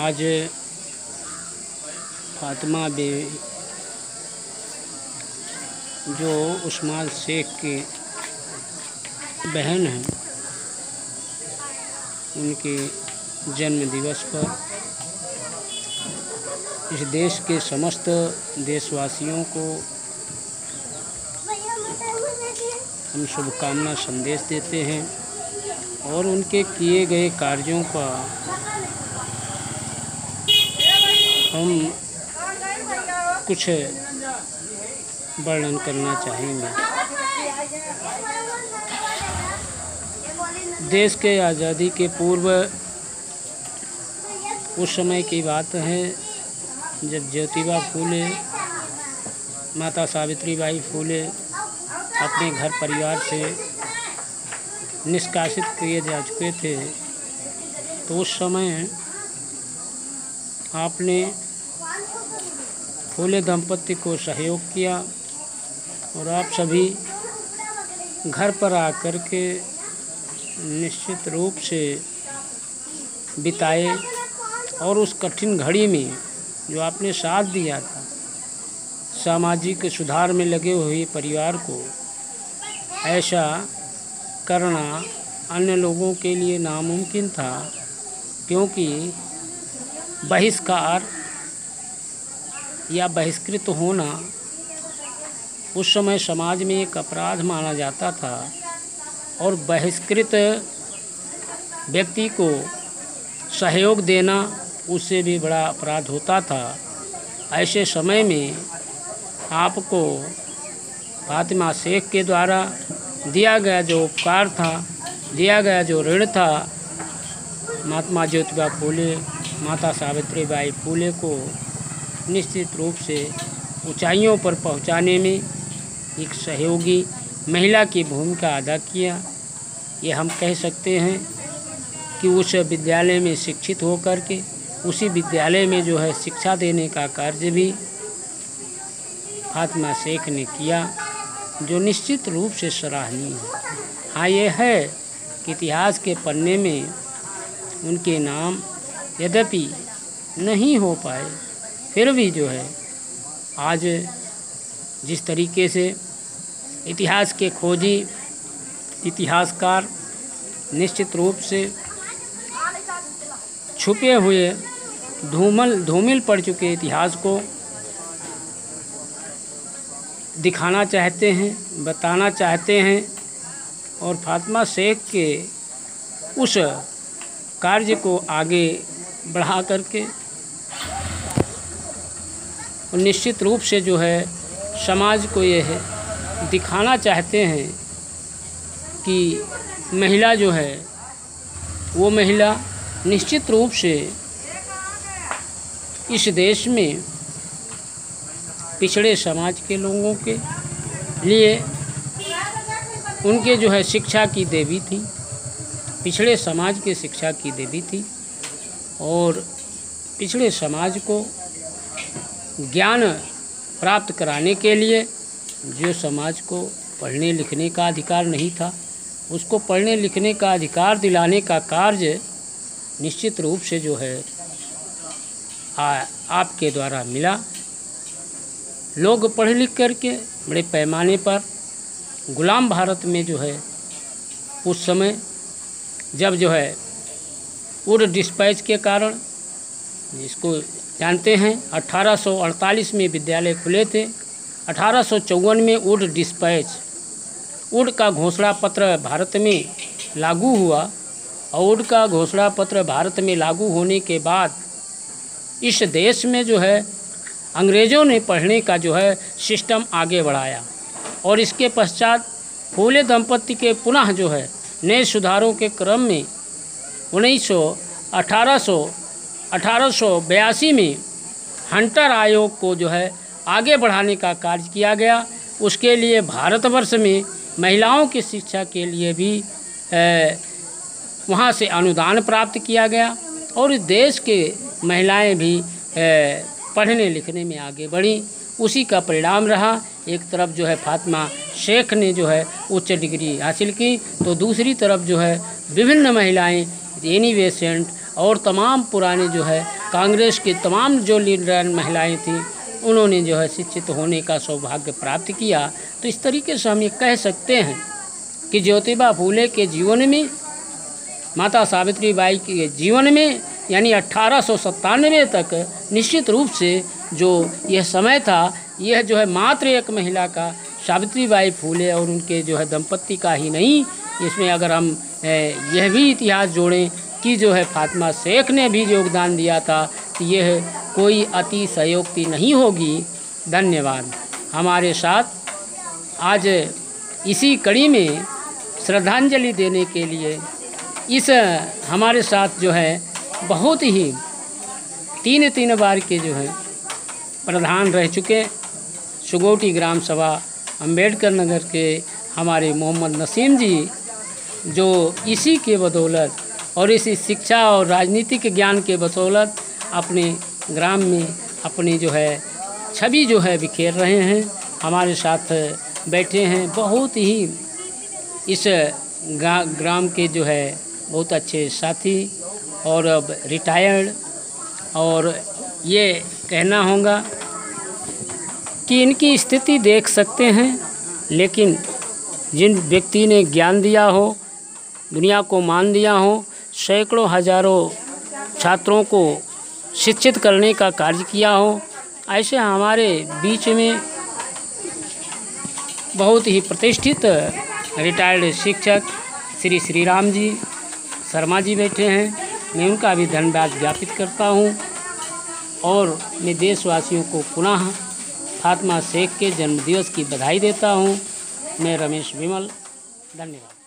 आज फातिमा बीवी जो उस्मान शेख की बहन हैं, उनके जन्म दिवस पर इस देश के समस्त देशवासियों को हम शुभकामना संदेश देते हैं और उनके किए गए कार्यों का हम कुछ वर्णन करना चाहेंगे। देश के आज़ादी के पूर्व उस समय की बात है जब ज्योतिबा फूले, माता सावित्रीबाई फूले अपने घर परिवार से निष्कासित किए जा चुके थे, तो उस समय आपने फूले दंपति को सहयोग किया और आप सभी घर पर आकर के निश्चित रूप से बिताए और उस कठिन घड़ी में जो आपने साथ दिया था, सामाजिक सुधार में लगे हुए परिवार को ऐसा करना अन्य लोगों के लिए नामुमकिन था, क्योंकि बहिष्कार या बहिष्कृत होना उस समय समाज में एक अपराध माना जाता था और बहिष्कृत व्यक्ति को सहयोग देना उससे भी बड़ा अपराध होता था। ऐसे समय में आपको फातिमा शेख के द्वारा दिया गया जो उपकार था, दिया गया जो ऋण था, महात्मा ज्योतिबा फूले, माता सावित्रीबाई फूले को निश्चित रूप से ऊंचाइयों पर पहुंचाने में एक सहयोगी महिला की भूमिका अदा किया। ये हम कह सकते हैं कि उस विद्यालय में शिक्षित होकर के उसी विद्यालय में जो है शिक्षा देने का कार्य भी फातिमा शेख ने किया, जो निश्चित रूप से सराहनीय है। हाँ, ये है कि इतिहास के पन्ने में उनके नाम यद्यपि नहीं हो पाए, फिर भी जो है आज जिस तरीके से इतिहास के खोजी इतिहासकार निश्चित रूप से छुपे हुए धूमिल पड़ चुके इतिहास को दिखाना चाहते हैं, बताना चाहते हैं और फातिमा शेख के उस कार्य को आगे बढ़ा करके और निश्चित रूप से जो है समाज को यह दिखाना चाहते हैं कि महिला जो है वो महिला निश्चित रूप से इस देश में पिछड़े समाज के लोगों के लिए उनके जो है शिक्षा की देवी थी, पिछड़े समाज के शिक्षा की देवी थी और पिछड़े समाज को ज्ञान प्राप्त कराने के लिए जो समाज को पढ़ने लिखने का अधिकार नहीं था, उसको पढ़ने लिखने का अधिकार दिलाने का कार्य निश्चित रूप से जो है आपके द्वारा मिला। लोग पढ़ लिख करके बड़े पैमाने पर गुलाम भारत में जो है उस समय जब जो है वुड डिस्पैच के कारण, जिसको जानते हैं 1848 में विद्यालय खुले थे, 1854 में वुड डिस्पैच, वुड का घोषणा पत्र भारत में लागू हुआ और वुड का घोषणा पत्र भारत में लागू होने के बाद इस देश में जो है अंग्रेज़ों ने पढ़ने का जो है सिस्टम आगे बढ़ाया और इसके पश्चात फूले दंपति के पुनः जो है नए सुधारों के क्रम में 1882 में हंटर आयोग को जो है आगे बढ़ाने का कार्य किया गया। उसके लिए भारतवर्ष में महिलाओं की शिक्षा के लिए भी वहाँ से अनुदान प्राप्त किया गया और इस देश के महिलाएं भी पढ़ने लिखने में आगे बढ़ी। उसी का परिणाम रहा, एक तरफ जो है फातिमा शेख ने जो है उच्च डिग्री हासिल की, तो दूसरी तरफ जो है विभिन्न महिलाएं एनी बेसेंट और तमाम पुराने जो है कांग्रेस के तमाम जो लीडर महिलाएं थीं उन्होंने जो है शिक्षित होने का सौभाग्य प्राप्त किया। तो इस तरीके से हम ये कह सकते हैं कि ज्योतिबा फूले के जीवन में, माता सावित्री बाई के जीवन में, यानी 1897 तक निश्चित रूप से जो यह समय था, यह जो है मात्र एक महिला का, सावित्री बाई फूले और उनके जो है दंपत्ति का ही नहीं, इसमें अगर हम यह भी इतिहास जोड़ें कि जो है फातिमा शेख ने भी योगदान दिया था, तो यह कोई अतिशयोक्ति नहीं होगी। धन्यवाद। हमारे साथ आज इसी कड़ी में श्रद्धांजलि देने के लिए इस हमारे साथ जो है बहुत ही तीन बार के जो है प्रधान रह चुके सुगौटी ग्राम सभा अंबेडकर नगर के हमारे मोहम्मद नसीम जी, जो इसी के बदौलत और इसी शिक्षा और राजनीतिक ज्ञान के बदौलत अपने ग्राम में अपनी जो है छवि जो है बिखेर रहे हैं, हमारे साथ बैठे हैं। बहुत ही इस ग्राम के जो है बहुत अच्छे साथी और अब रिटायर्ड, और ये कहना होगा कि इनकी स्थिति देख सकते हैं, लेकिन जिन व्यक्ति ने ज्ञान दिया हो, दुनिया को मान दिया हो, सैकड़ों हजारों छात्रों को शिक्षित करने का कार्य किया हो, ऐसे हमारे बीच में बहुत ही प्रतिष्ठित रिटायर्ड शिक्षक श्री श्रीराम जी शर्मा जी बैठे हैं। मैं उनका भी धन्यवाद ज्ञापित करता हूं और मैं देशवासियों को पुनः फातिमा शेख के जन्मदिवस की बधाई देता हूं। मैं रमेश विमल, धन्यवाद।